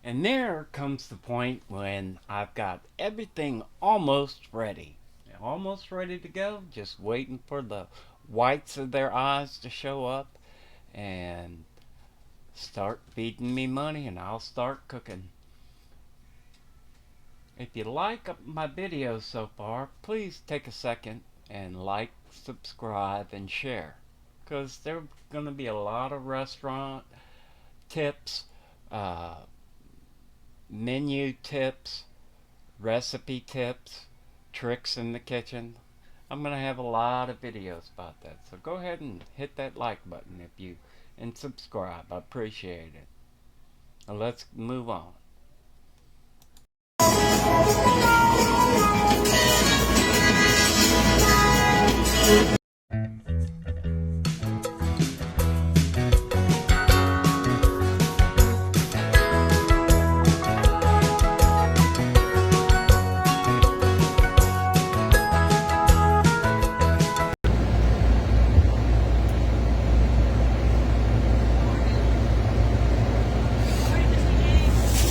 And there comes the point when I've got everything almost ready. Almost ready to go, just waiting for the whites of their eyes to show up and start feeding me money, and I'll start cooking. If you like my videos so far, please take a second and like, subscribe, and share. Because there are going to be a lot of restaurant tips, uh, menu tips, recipe tips, tricks in the kitchen. I'm going to have a lot of videos about that. So go ahead and hit that like button if you and subscribe. I appreciate it. Now let's move on.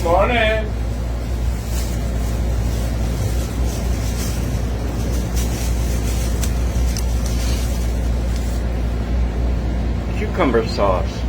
Morning. Cucumber sauce.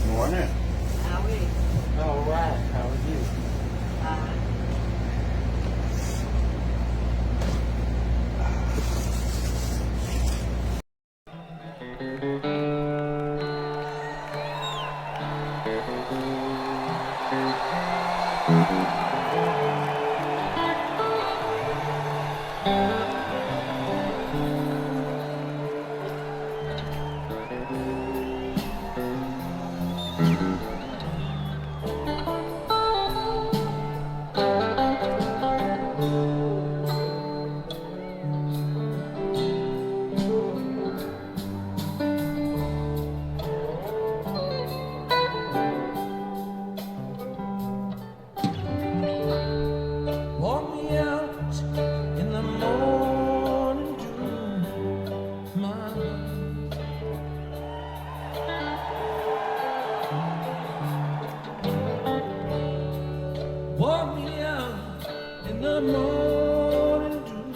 Morning. How are you? All right. How are you? Walk me out in the morning dew, my walk me out in the morning dew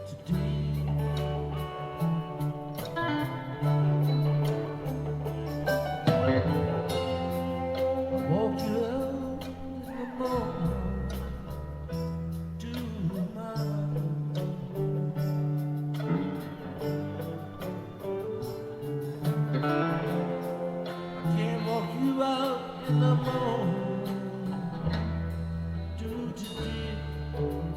today. Walk you out in the morning dew, I can't walk you out in the morning dew today.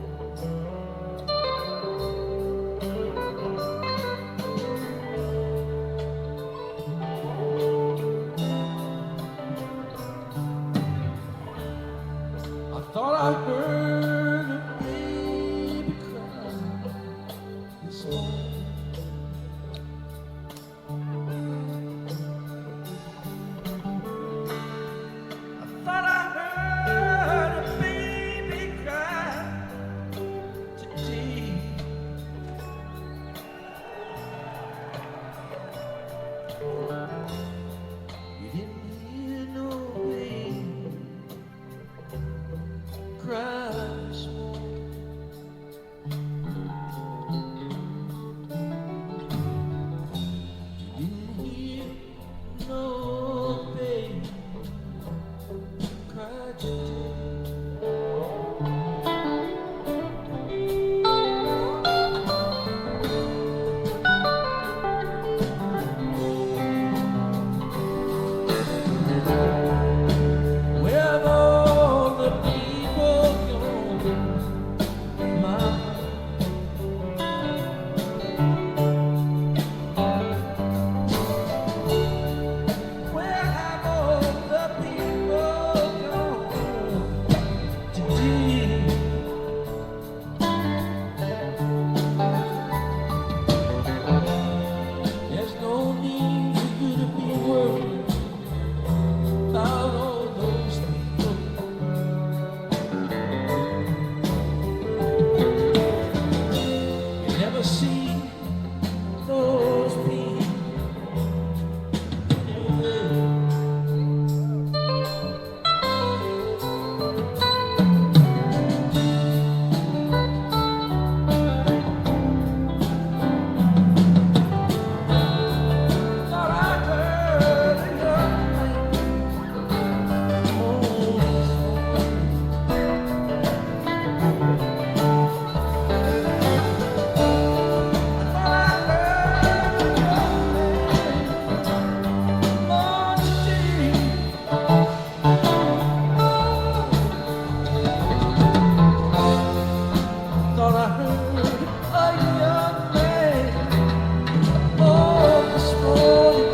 I thought I heard a baby cry this morning. I thought I heard a baby cry today. You didn't hear no baby cry this morning. You didn't hear no baby cry today. Where have all the people gone? My Where have all the people gone today? There's no need for you to be worried about all those people. You never see those people anyway. Thought I heard a young man moan this morning. Thought I heard a young man moan this morning.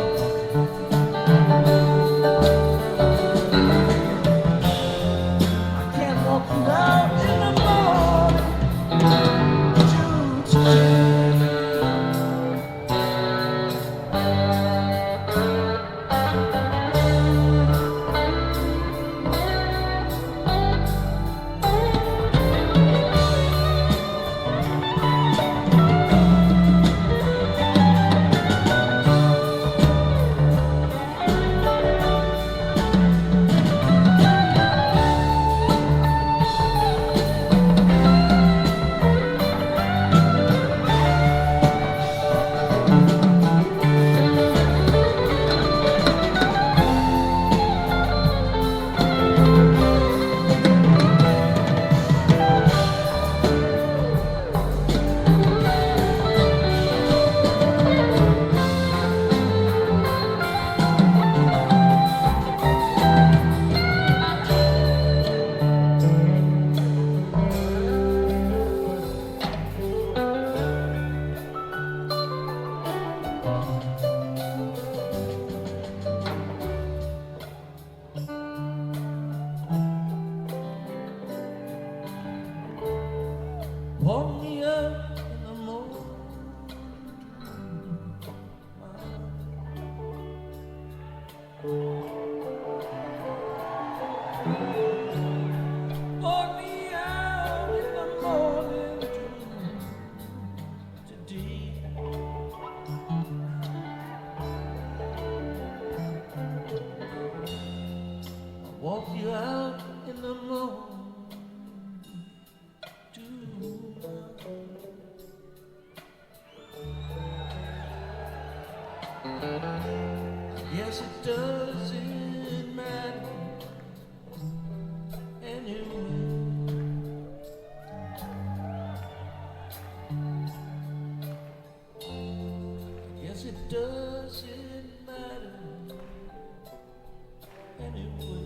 I can't walk you out in the morning today. Walk me up in the morning. Walk me out in the morning today. I'll walk you out in the morning. Yes, it doesn't matter anyway. Yes, it doesn't matter anyway.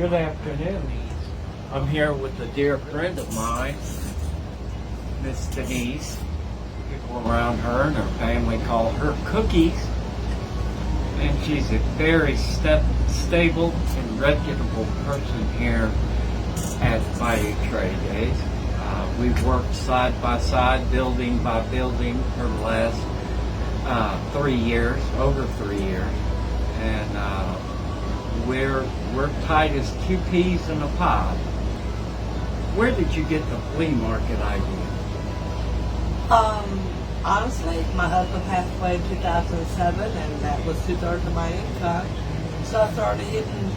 Good afternoon. I'm here with a dear friend of mine, Miss Denise. People around her and her family call her Cookies. And she's a very stable and reputable person here at Bayou Trade Days. We've worked side by side, building by building for the last 3 years, over 3 years. And we're tight as two peas in a pod. Where did you get the flea market idea? Honestly, my husband passed away in 2007, and that was 2/3 of my income. So I started hitting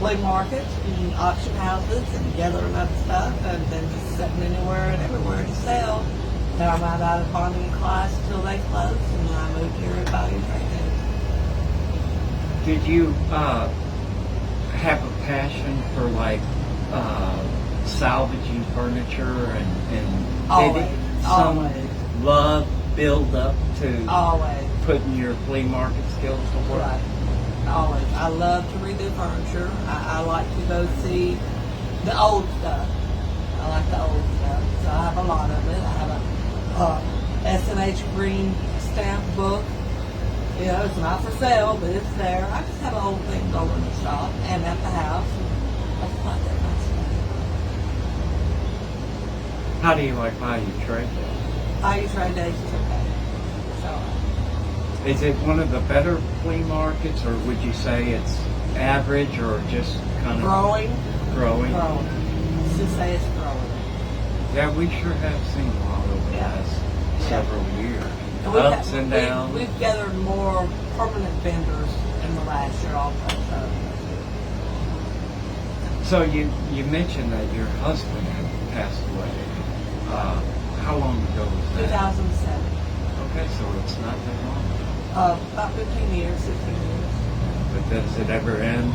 flea markets and auction houses and gathering up stuff, and then just sitting anywhere and everywhere to sell. Then I ran out of bonding class till they closed, and then I moved here at Bayou Trade Days. Did you have a passion for like salvaging furniture and Always, did some always, love build up to always. putting your flea market skills to work? Right. Always. I love to redo furniture. I like to go see the old stuff. I like the old stuff. So I have a lot of it. I have a S&H green stamp book. You know, it's not for sale, but it's there. I just have old things over in the shop and at the house. I just like that kind of stuff. How do you like Bayou Trade Days? Bayou Trade Days is okay. So, Is it one of the better flea markets, or would you say it's average, or just kind of growing. growing? Growing. Let's just say it's growing. Yeah, we sure have seen a lot over the Yeah. last Yeah. several years. And Ups and downs. We've gathered more permanent vendors in the last year also. So you mentioned that your husband had passed away. How long ago was that? 2007. Okay, so it's not that long. About 15 years, 16 years. But does it ever end?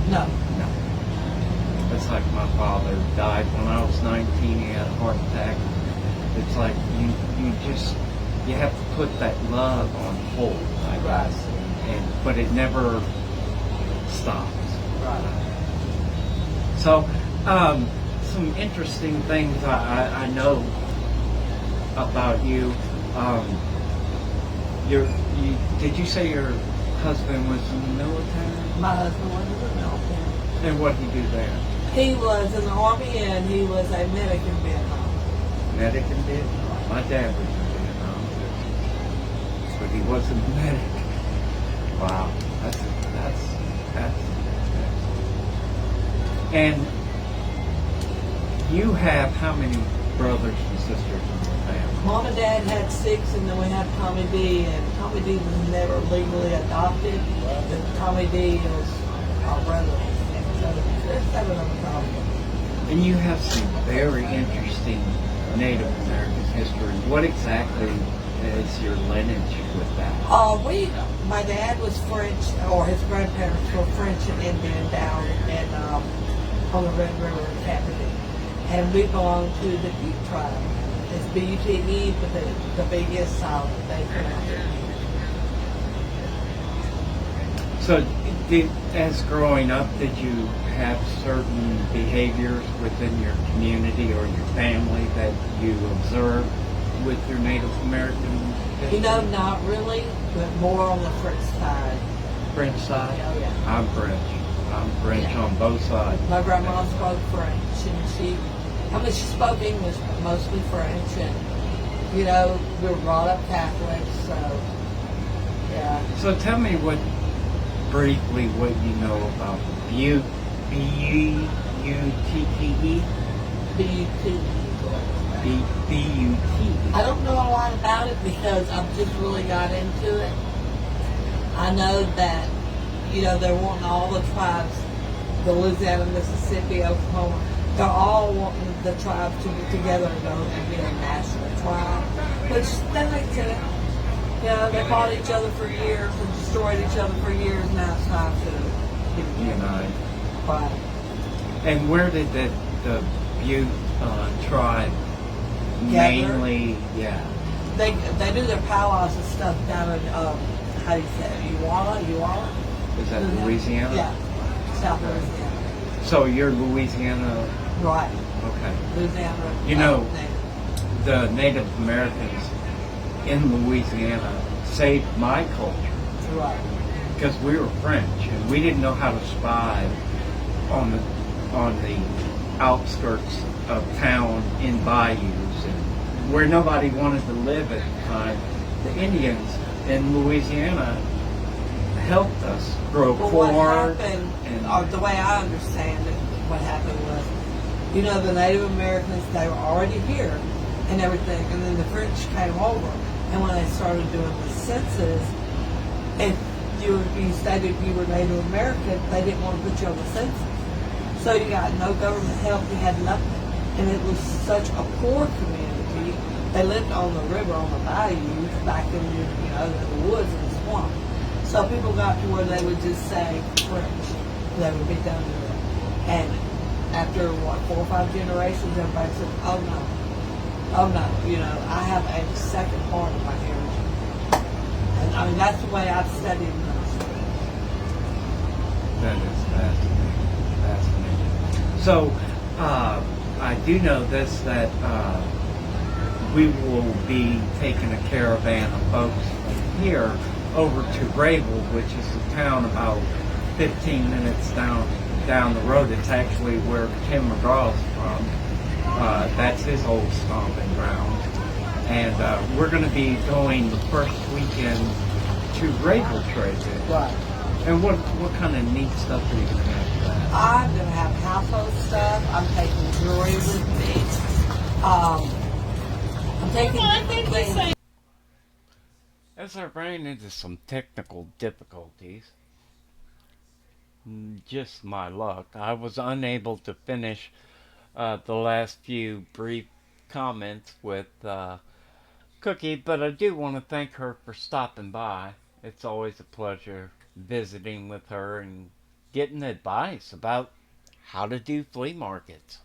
No. No. It's like my father died when I was 19. He had a heart attack. It's like you have to put that love on hold, I guess. But it never stops. Right. So, some interesting things I know about you. Did you say your husband was in the military? My husband was in the military. And what did he do there? He was in the Army and he was a medic in Vietnam. Medic in Vietnam. My dad was in Vietnam too. But he wasn't a medic. Wow. That's And you have how many brothers and sisters in your family? Mom and Dad had 6, and then we had Tommy D. And Tommy D was never legally adopted. But Tommy D was our brother. So there's 7 of them. And you have some very interesting Native American history. What exactly is your lineage with that? My dad was French, or his grandparents were French and Indian down in on the Red River in Catering, and we belong to the Butte tribe. It's B-U-T-E, but the biggest silent they pronounce it. So, as growing up, did you have certain behaviors within your community or your family that you observed with your Native American history? You know, not really, but more on the French side. French side? Oh, yeah. I'm French. I'm French on both sides. My grandma spoke French, and she spoke English, but mostly French, and, you know, we were brought up Catholic, so, yeah. So tell me briefly what you know about Butte, B-U-T-T-E? B-U-T-E. B-U-T-E. I don't know a lot about it because I've just really got into it. I know that, you know, they're wanting all the tribes, the Louisiana, Mississippi, Oklahoma, they're all wanting the tribes to get together and go and be a national tribe, which that makes sense. You know, they fought each other for years and destroyed each other for years. Now it's time to get together. Right. And where did the Butte tribe mainly, They do their powwows and stuff down in, how do you say it, Uwalla? is that Louisiana? Yeah, South Louisiana. So you're Louisiana, Right. okay. Louisiana. You know, Native. the Native Americans in Louisiana saved my culture Right. because we were French and we didn't know how to spy on the outskirts of town in bayous and where nobody wanted to live at the time. The Indians in Louisiana helped us grow Well, what corn. happened, And or the way I understand it, what happened was, the Native Americans, they were already here and everything, and then the French came over. And when they started doing the census, if you stated you were Native American, they didn't want to put you on the census. So you got no government help, you had nothing. And it was such a poor community. They lived on the river, on the bayous, back in the woods and the swamp. So people got to where they would just say French. They would be done with it. And after, 4 or 5 generations, everybody said, oh no. Oh no, I have a second part of my heritage. And I mean, that's the way I've studied ministry. that is fascinating. So I do know this, that we will be taking a caravan of folks from here over to Grable, which is a town about 15 minutes down the road. It's actually where Tim McGraw's from. That's his old stomping ground. And we're going to be going the first weekend to Bayou Trade Days. Right. And what kind of neat stuff are you going to have for that? I'm going to have household stuff. I'm taking jewelry with me. I'm taking different things. As I ran into some technical difficulties, just my luck, I was unable to finish the last few brief comments with Cookie, but I do want to thank her for stopping by. It's always a pleasure visiting with her and getting advice about how to do flea markets.